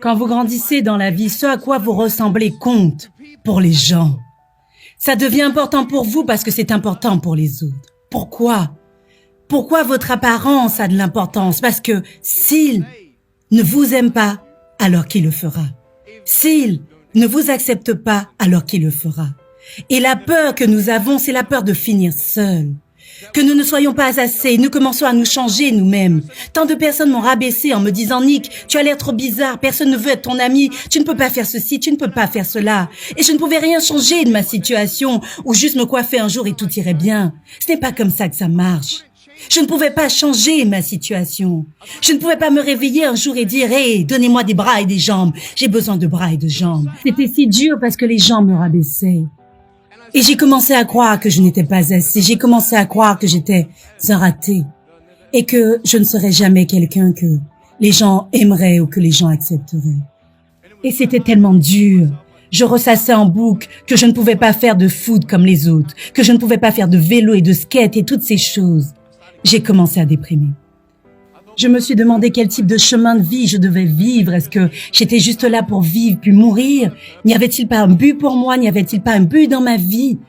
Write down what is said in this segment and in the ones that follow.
Quand vous grandissez dans la vie, ce à quoi vous ressemblez compte pour les gens. Ça devient important pour vous parce que c'est important pour les autres. Pourquoi? Pourquoi votre apparence a de l'importance? Parce que s'il ne vous aime pas, alors qui le fera? S'il ne vous accepte pas, alors qui le fera? Et la peur que nous avons, c'est la peur de finir seul. Que nous ne soyons pas assez, nous commençons à nous changer nous-mêmes. Tant de personnes m'ont rabaissé en me disant « Nick, tu as l'air trop bizarre, personne ne veut être ton ami, tu ne peux pas faire ceci, tu ne peux pas faire cela. » Et je ne pouvais rien changer de ma situation, ou juste me coiffer un jour et tout irait bien. Ce n'est pas comme ça que ça marche. Je ne pouvais pas changer ma situation. Je ne pouvais pas me réveiller un jour et dire « Hey, donnez-moi des bras et des jambes. J'ai besoin de bras et de jambes. » C'était si dur parce que les gens me rabaissaient. Et j'ai commencé à croire que je n'étais pas assez. J'ai commencé à croire que j'étais un raté. Et que je ne serais jamais quelqu'un que les gens aimeraient ou que les gens accepteraient. Et c'était tellement dur. Je ressassais en boucle que je ne pouvais pas faire de foot comme les autres, que je ne pouvais pas faire de vélo et de skate et toutes ces choses. J'ai commencé à déprimer. Je me suis demandé quel type de chemin de vie je devais vivre. Est-ce que j'étais juste là pour vivre puis mourir? N'y avait-il pas un but pour moi? N'y avait-il pas un but dans ma vie?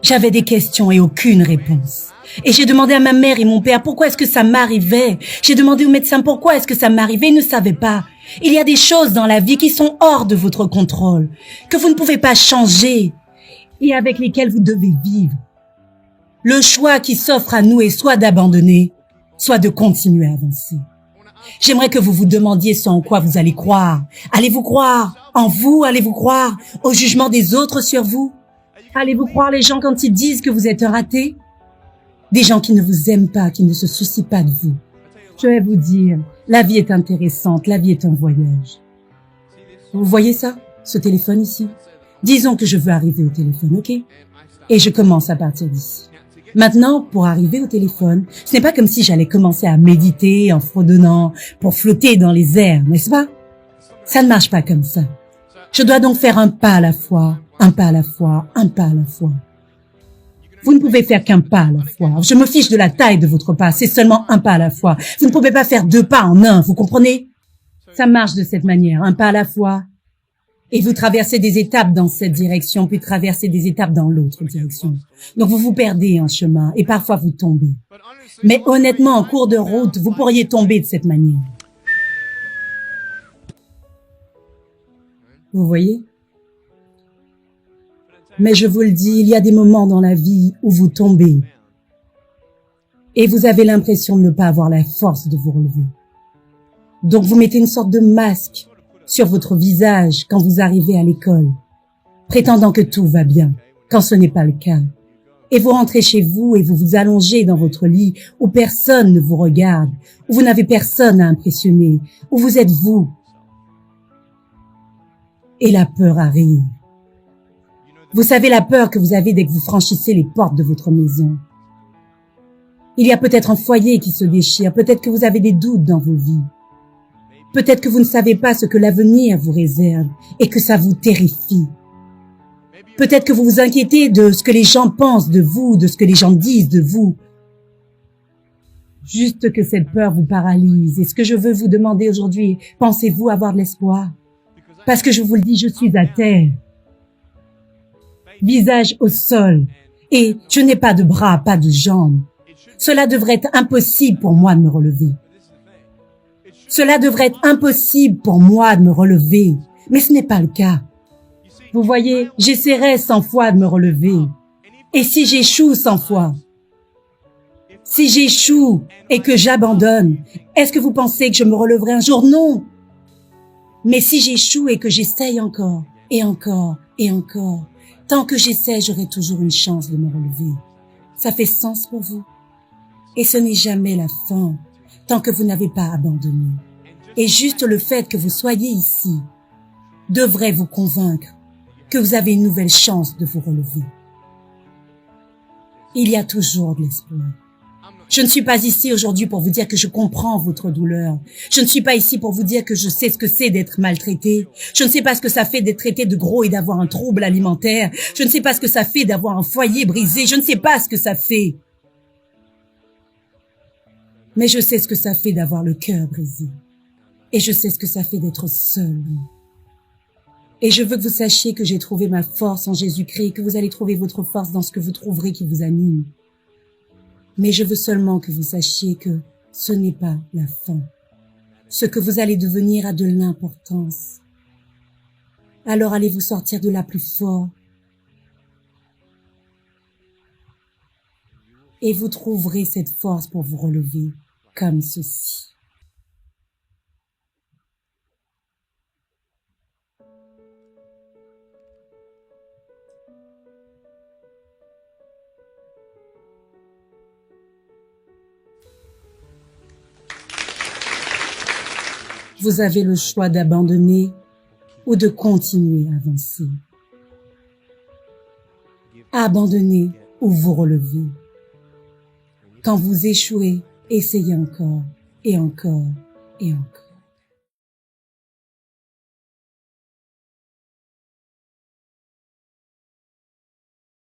J'avais des questions et aucune réponse. Et j'ai demandé à ma mère et mon père pourquoi est-ce que ça m'arrivait. J'ai demandé au médecin pourquoi est-ce que ça m'arrivait. Ils ne savaient pas. Il y a des choses dans la vie qui sont hors de votre contrôle, que vous ne pouvez pas changer et avec lesquelles vous devez vivre. Le choix qui s'offre à nous est soit d'abandonner, soit de continuer à avancer. J'aimerais que vous vous demandiez ce en quoi vous allez croire. Allez-vous croire en vous? Allez-vous croire au jugement des autres sur vous? Allez-vous croire les gens quand ils disent que vous êtes un raté? Des gens qui ne vous aiment pas, qui ne se soucient pas de vous. Je vais vous dire, la vie est intéressante, la vie est un voyage. Vous voyez ça? Ce téléphone ici? Disons que je veux arriver au téléphone, ok? Et je commence à partir d'ici. Maintenant, pour arriver au téléphone, ce n'est pas comme si j'allais commencer à méditer en fredonnant pour flotter dans les airs, n'est-ce pas? Ça ne marche pas comme ça. Je dois donc faire un pas à la fois, un pas à la fois, un pas à la fois. Vous ne pouvez faire qu'un pas à la fois. Je me fiche de la taille de votre pas, c'est seulement un pas à la fois. Vous ne pouvez pas faire deux pas en un, vous comprenez? Ça marche de cette manière, un pas à la fois. Et vous traversez des étapes dans cette direction, puis traversez des étapes dans l'autre direction. Donc vous vous perdez en chemin et parfois vous tombez. Mais honnêtement, en cours de route, vous pourriez tomber de cette manière. Vous voyez? Mais je vous le dis, il y a des moments dans la vie où vous tombez et vous avez l'impression de ne pas avoir la force de vous relever. Donc vous mettez une sorte de masque sur votre visage quand vous arrivez à l'école, prétendant que tout va bien, quand ce n'est pas le cas. Et vous rentrez chez vous et vous vous allongez dans votre lit où personne ne vous regarde, où vous n'avez personne à impressionner, où vous êtes vous. Et la peur arrive. Vous savez la peur que vous avez dès que vous franchissez les portes de votre maison. Il y a peut-être un foyer qui se déchire, peut-être que vous avez des doutes dans vos vies. Peut-être que vous ne savez pas ce que l'avenir vous réserve et que ça vous terrifie. Peut-être que vous vous inquiétez de ce que les gens pensent de vous, de ce que les gens disent de vous. Juste que cette peur vous paralyse. Et ce que je veux vous demander aujourd'hui, pensez-vous avoir de l'espoir? Parce que je vous le dis, je suis à terre, visage au sol, et je n'ai pas de bras, pas de jambes. Cela devrait être impossible pour moi de me relever. Cela devrait être impossible pour moi de me relever, mais ce n'est pas le cas. Vous voyez, j'essaierai 100 fois de me relever. Et si j'échoue 100 fois, si j'échoue et que j'abandonne, est-ce que vous pensez que je me relèverai un jour? Non. Mais si j'échoue et que j'essaye encore, et encore, et encore, tant que j'essaie, j'aurai toujours une chance de me relever. Ça fait sens pour vous? Et ce n'est jamais la fin, tant que vous n'avez pas abandonné. Et juste le fait que vous soyez ici devrait vous convaincre que vous avez une nouvelle chance de vous relever. Il y a toujours de l'espoir. Je ne suis pas ici aujourd'hui pour vous dire que je comprends votre douleur. Je ne suis pas ici pour vous dire que je sais ce que c'est d'être maltraité. Je ne sais pas ce que ça fait d'être traité de gros et d'avoir un trouble alimentaire. Je ne sais pas ce que ça fait d'avoir un foyer brisé. Je ne sais pas ce que ça fait. Mais je sais ce que ça fait d'avoir le cœur brisé. Et je sais ce que ça fait d'être seul. Et je veux que vous sachiez que j'ai trouvé ma force en Jésus-Christ, que vous allez trouver votre force dans ce que vous trouverez qui vous anime. Mais je veux seulement que vous sachiez que ce n'est pas la fin. Ce que vous allez devenir a de l'importance. Alors allez vous sortir de là plus fort. Et vous trouverez cette force pour vous relever comme ceci. Vous avez le choix d'abandonner ou de continuer à avancer. Abandonnez ou vous relevez. Quand vous échouez, essayez encore et encore et encore.